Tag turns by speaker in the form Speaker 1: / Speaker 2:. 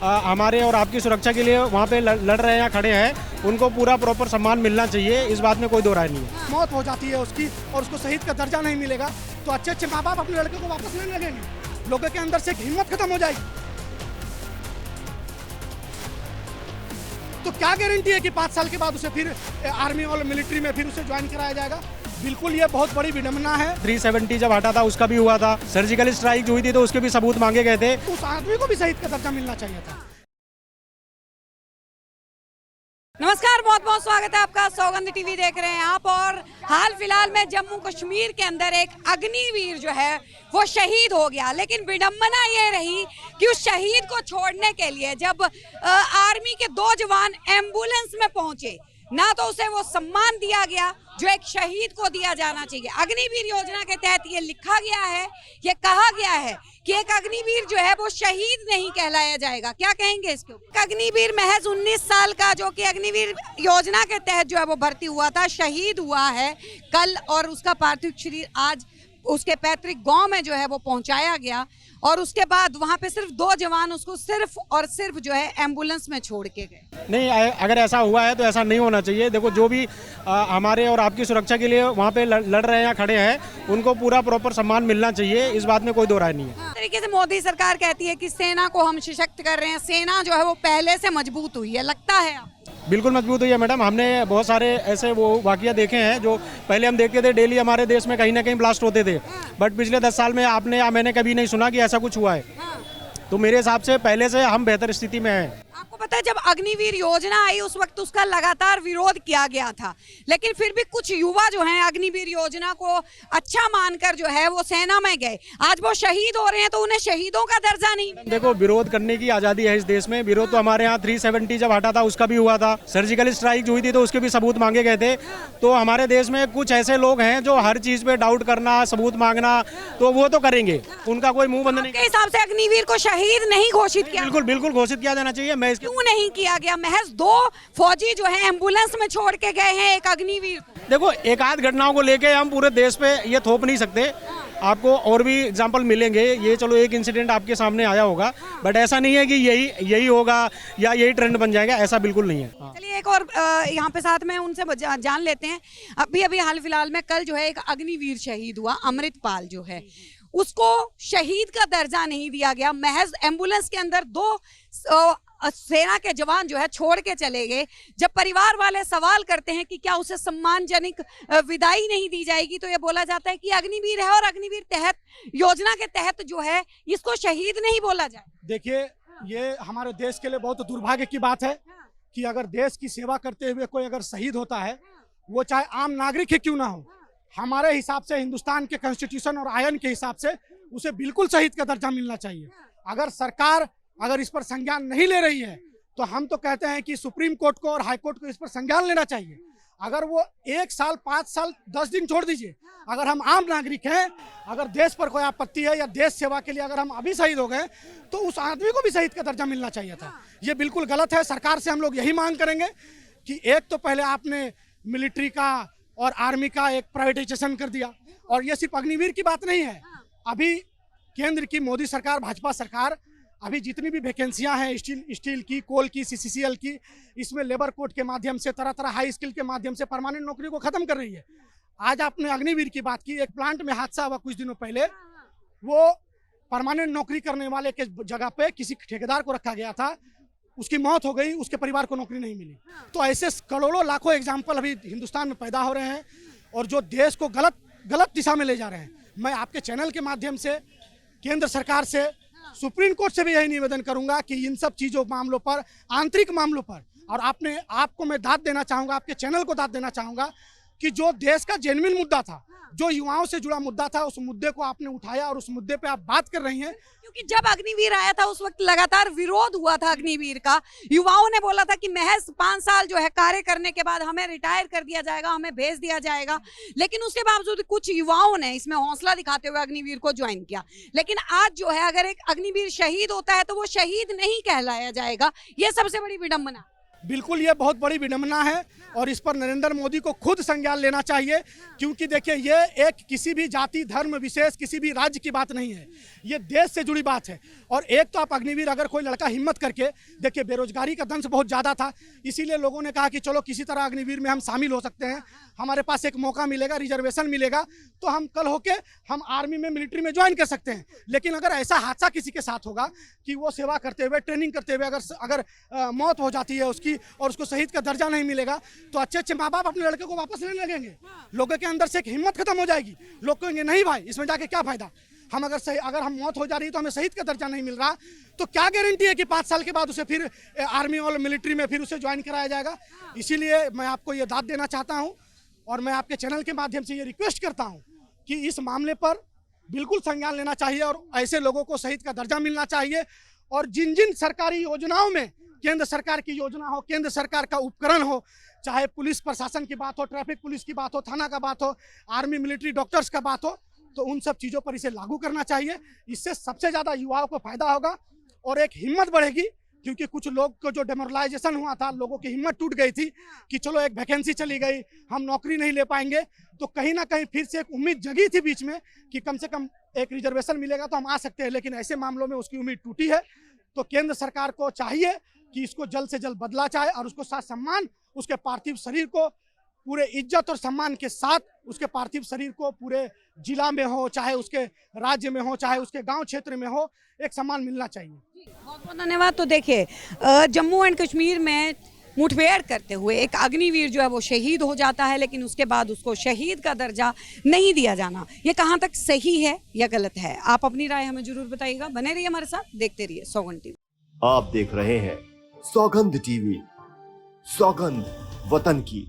Speaker 1: हमारे और आपकी सुरक्षा के लिए वहाँ पे लड़ रहे हैं, खड़े हैं, उनको पूरा प्रॉपर सम्मान मिलना चाहिए, इस बात में कोई दो राय नहीं है।
Speaker 2: मौत हो जाती है उसकी और उसको शहीद का दर्जा नहीं मिलेगा तो अच्छे अच्छे माँ बाप अपने लड़के को वापस लेने लगेंगे, लोगों के अंदर से हिम्मत खत्म हो जाएगी। तो क्या गारंटी है कि 5 साल के बाद उसे फिर आर्मी और मिलिट्री में फिर उसे ज्वाइन कराया जाएगा? बिल्कुल ये बहुत बड़ी विडंबना है।
Speaker 1: 370 जब हटा था उसका भी हुआ था, सर्जिकल स्ट्राइक हुई थी तो उसके भी सबूत मांगे गए थे।
Speaker 2: उस आदमी को भी शहीद का दर्जा मिलना चाहिए था।
Speaker 3: नमस्कार, बहुत बहुत स्वागत है आपका। सौगंध टीवी देख रहे हैं आप। और हाल फिलहाल में जम्मू कश्मीर के अंदर एक अग्निवीर जो है वो शहीद हो गया, लेकिन विडंबना ये रही कि उस शहीद को छोड़ने के लिए जब आर्मी के 2 जवान एम्बुलेंस में पहुंचे, ना तो उसे वो सम्मान दिया गया जो एक शहीद को दिया जाना चाहिए। अग्निवीर योजना के तहत ये लिखा गया है, ये कहा गया है कि एक अग्निवीर जो है वो शहीद नहीं कहलाया जाएगा। क्या कहेंगे इसके ऊपर? अग्निवीर महज 19 साल का जो कि अग्निवीर योजना के तहत जो है वो भर्ती हुआ था, शहीद हुआ है कल, और उसका पार्थिव शरीर आज उसके पैतृक गांव में जो है वो पहुंचाया गया। और उसके बाद वहां पे सिर्फ 2 जवान उसको सिर्फ और सिर्फ जो है एम्बुलेंस में छोड़ के गए।
Speaker 1: नहीं, अगर ऐसा हुआ है तो ऐसा नहीं होना चाहिए। देखो, जो भी हमारे और आपकी सुरक्षा के लिए वहाँ पे लड़ रहे हैं, खड़े हैं, उनको पूरा प्रॉपर सम्मान मिलना चाहिए, इस बात में कोई दो राय नहीं है।
Speaker 3: तरीके से मोदी सरकार कहती है कि सेना को हम सशक्त कर रहे हैं, सेना जो है वो पहले से मजबूत हुई है, लगता है आप?
Speaker 1: बिल्कुल मजबूत हुई है मैडम। हमने बहुत सारे ऐसे वो वाकया देखे हैं जो पहले हम देखते थे, डेली हमारे देश में कहीं ना कहीं ब्लास्ट होते थे, बट पिछले 10 साल में आपने या मैंने कभी नहीं सुना कि ऐसा कुछ हुआ है। तो मेरे हिसाब से पहले से हम बेहतर स्थिति में हैं।
Speaker 3: आपको पता है, जब अग्निवीर योजना आई उस वक्त उसका लगातार विरोध किया गया था, लेकिन फिर भी कुछ युवा जो हैं अग्निवीर योजना को अच्छा मानकर जो है वो सेना में गए। आज वो शहीद हो रहे हैं तो उन्हें शहीदों का दर्जा नहीं।
Speaker 1: देखो, विरोध करने की आजादी है इस देश में। विरोध तो हमारे यहाँ 370 जब हटा था उसका भी हुआ था, सर्जिकल स्ट्राइक हुई थी तो उसके भी सबूत मांगे गए थे। तो हमारे देश में कुछ ऐसे लोग हैं जो हर चीज पे डाउट करना, सबूत मांगना, तो वो तो करेंगे, उनका कोई मुंह बंद नहीं।
Speaker 3: के हिसाब से अग्निवीर को शहीद नहीं घोषित किया?
Speaker 1: बिल्कुल बिल्कुल घोषित किया जाना चाहिए। मैं
Speaker 3: क्यों नहीं किया गया? महज 2 फौजी जो है एम्बुलेंस में छोड़ के गए हैं एक अग्निवीर को।
Speaker 1: देखो, एक आध घटनाओं को लेके हम पूरे देश पे ये थोप नहीं सकते। आपको और भी एग्जाम्पल मिलेंगे। ये चलो एक इंसिडेंट आपके सामने आया होगा, बट ऐसा नहीं है कि यही होगा या यही ट्रेंड बन जाएगा, ऐसा बिल्कुल नहीं है।
Speaker 3: चलिए एक और यहाँ पे साथ में उनसे जान लेते हैं। अभी हाल फिलहाल में कल जो है एक अग्निवीर शहीद हुआ, अमृतपाल जो है, उसको शहीद का दर्जा नहीं दिया गया। महज एम्बुलेंस के अंदर 2 सेना के जवान जो है छोड़ के चले गए। जब परिवार वाले सवाल करते हैं कि क्या उसे सम्मानजनक विदाई नहीं दी जाएगी, तो ये बोला जाता है कि अग्निवीर है और अग्निवीर तहत योजना के तहत जो है इसको शहीद नहीं बोला जाए।
Speaker 2: देखिए, ये हमारे देश के लिए बहुत दुर्भाग्य की बात है कि अगर देश की सेवा करते हुए कोई अगर शहीद होता है, वो चाहे आम नागरिक ही क्यों ना हो, हमारे हिसाब से हिंदुस्तान के कॉन्स्टिट्यूशन और आयन के हिसाब से उसे बिल्कुल शहीद का दर्जा मिलना चाहिए। अगर सरकार अगर इस पर संज्ञान नहीं ले रही है तो हम तो कहते हैं कि सुप्रीम कोर्ट को और हाई कोर्ट को इस पर संज्ञान लेना चाहिए। अगर वो 1 साल, 5 साल, 10 दिन छोड़ दीजिए, अगर हम आम नागरिक हैं, अगर देश पर कोई आपत्ति है या देश सेवा के लिए अगर हम अभी शहीद हो गए तो उस आदमी को भी शहीद का दर्जा मिलना चाहिए था। ये बिल्कुल गलत है। सरकार से हम लोग यही मांग करेंगे कि एक तो पहले आपने मिलिट्री का और आर्मी का एक प्राइवेटाइजेशन कर दिया, और ये सिर्फ अग्निवीर की बात नहीं है। अभी केंद्र की मोदी सरकार, भाजपा सरकार, अभी जितनी भी वैकेंसियां हैं स्टील की, कोल की, CCCL की, इसमें लेबर कोड के माध्यम से, तरह तरह हाई स्किल के माध्यम से परमानेंट नौकरी को खत्म कर रही है। आज आपने अग्निवीर की बात की, एक प्लांट में हादसा हुआ कुछ दिनों पहले, वो परमानेंट नौकरी करने वाले के जगह पे किसी ठेकेदार को रखा गया था, उसकी मौत हो गई, उसके परिवार को नौकरी नहीं मिली। तो ऐसे करोड़ों लाखों एग्जाम्पल अभी हिंदुस्तान में पैदा हो रहे हैं और जो देश को गलत दिशा में ले जा रहे हैं। मैं आपके चैनल के माध्यम से केंद्र सरकार से, सुप्रीम कोर्ट से भी यही निवेदन करूंगा कि इन सब चीजों, मामलों पर, आंतरिक मामलों पर, और आपको मैं दाद देना चाहूंगा, आपके चैनल को दाद देना चाहूंगा कि जो देश का जेन्युइन मुद्दा था, जो युवाओं से जुड़ा मुद्दा था, उस मुद्दे को आपने उठाया और उस मुद्दे पे आप बात कर रही हैं।
Speaker 3: क्योंकि जब अग्निवीर आया था उस वक्त लगातार विरोध हुआ था अग्निवीर का। युवाओं ने बोला था कि महज 5 साल जो है कार्य करने के बाद हमें रिटायर कर दिया जाएगा, हमें भेज दिया जाएगा, लेकिन उसके बावजूद कुछ युवाओं ने इसमें हौसला दिखाते हुए अग्निवीर को ज्वाइन किया। लेकिन आज जो है अगर एक अग्निवीर शहीद होता है तो वो शहीद नहीं कहलाया जाएगा। ये सबसे बड़ी विडंबना।
Speaker 2: बिल्कुल ये बहुत बड़ी विडंबना है और इस पर नरेंद्र मोदी को खुद संज्ञान लेना चाहिए, क्योंकि देखिए ये एक किसी भी जाति धर्म विशेष किसी भी राज्य की बात नहीं है, ये देश से जुड़ी बात है। और एक तो आप अग्निवीर अगर कोई लड़का हिम्मत करके, देखिए बेरोजगारी का दंश बहुत ज़्यादा था, इसीलिए लोगों ने कहा कि चलो किसी तरह अग्निवीर में हम शामिल हो सकते हैं, हमारे पास एक मौका मिलेगा, रिजर्वेशन मिलेगा, तो हम कल होके हम आर्मी में मिलिट्री में ज्वाइन कर सकते हैं। लेकिन अगर ऐसा हादसा किसी के साथ होगा कि वो सेवा करते हुए ट्रेनिंग करते हुए अगर मौत हो जाती है उसकी और उसको शहीद का दर्जा नहीं मिलेगा, तो अच्छे अच्छे माँ बाप अपने लड़के को वापस लेने लगेंगे। लोगों के अंदर से एक हिम्मत खत्म हो जाएगी, लोग कहेंगे नहीं भाई इसमें जाके क्या फायदा, हम अगर हम मौत हो जा रही है तो हमें शहीद का दर्जा नहीं मिल रहा, तो क्या गारंटी है कि 5 साल के बाद उसे फिर आर्मी और मिलिट्री में फिर उसे ज्वाइन कराया जाएगा। इसीलिए मैं आपको ये दाद देना चाहता हूँ और मैं आपके चैनल के माध्यम से ये रिक्वेस्ट करता हूँ कि इस मामले पर बिल्कुल संज्ञान लेना चाहिए और ऐसे लोगों को शहीद का दर्जा मिलना चाहिए। और जिन जिन सरकारी योजनाओं में केंद्र सरकार की योजना हो, केंद्र सरकार का उपकरण हो, चाहे पुलिस प्रशासन की बात हो, ट्रैफिक पुलिस की बात हो, थाना का बात हो, आर्मी मिलिट्री डॉक्टर्स का बात हो, तो उन सब चीज़ों पर इसे लागू करना चाहिए। इससे सबसे ज़्यादा युवाओं को फायदा होगा और एक हिम्मत बढ़ेगी, क्योंकि कुछ लोग को जो डेमोरलाइजेशन हुआ था, लोगों की हिम्मत टूट गई थी कि चलो एक वैकेंसी चली गई, हम नौकरी नहीं ले पाएंगे, तो कहीं ना कहीं फिर से एक उम्मीद जगी थी बीच में कि कम से कम एक रिजर्वेशन मिलेगा तो हम आ सकते हैं। लेकिन ऐसे मामलों में उसकी उम्मीद टूटी है। तो केंद्र सरकार को चाहिए कि इसको जल्द से जल्द बदला जाए और उसको साथ सम्मान उसके पार्थिव शरीर को पूरे इज्जत और सम्मान के साथ उसके पार्थिव शरीर को पूरे जिला में हो, चाहे उसके राज्य में हो, चाहे उसके गांव क्षेत्र में हो, एक सम्मान मिलना चाहिए।
Speaker 3: बहुत बहुत धन्यवाद। तो देखिए जम्मू एंड कश्मीर में मुठभेड़ करते हुए एक अग्निवीर जो है वो शहीद हो जाता है, लेकिन उसके बाद उसको शहीद का दर्जा नहीं दिया जाना, ये कहाँ तक सही है या गलत है? आप अपनी राय हमें जरूर बताइएगा। बने रहिए हमारे साथ, देखते रहिए सौगंध टीवी।
Speaker 4: आप देख रहे हैं सौगंध टीवी, सौगंध वतन की।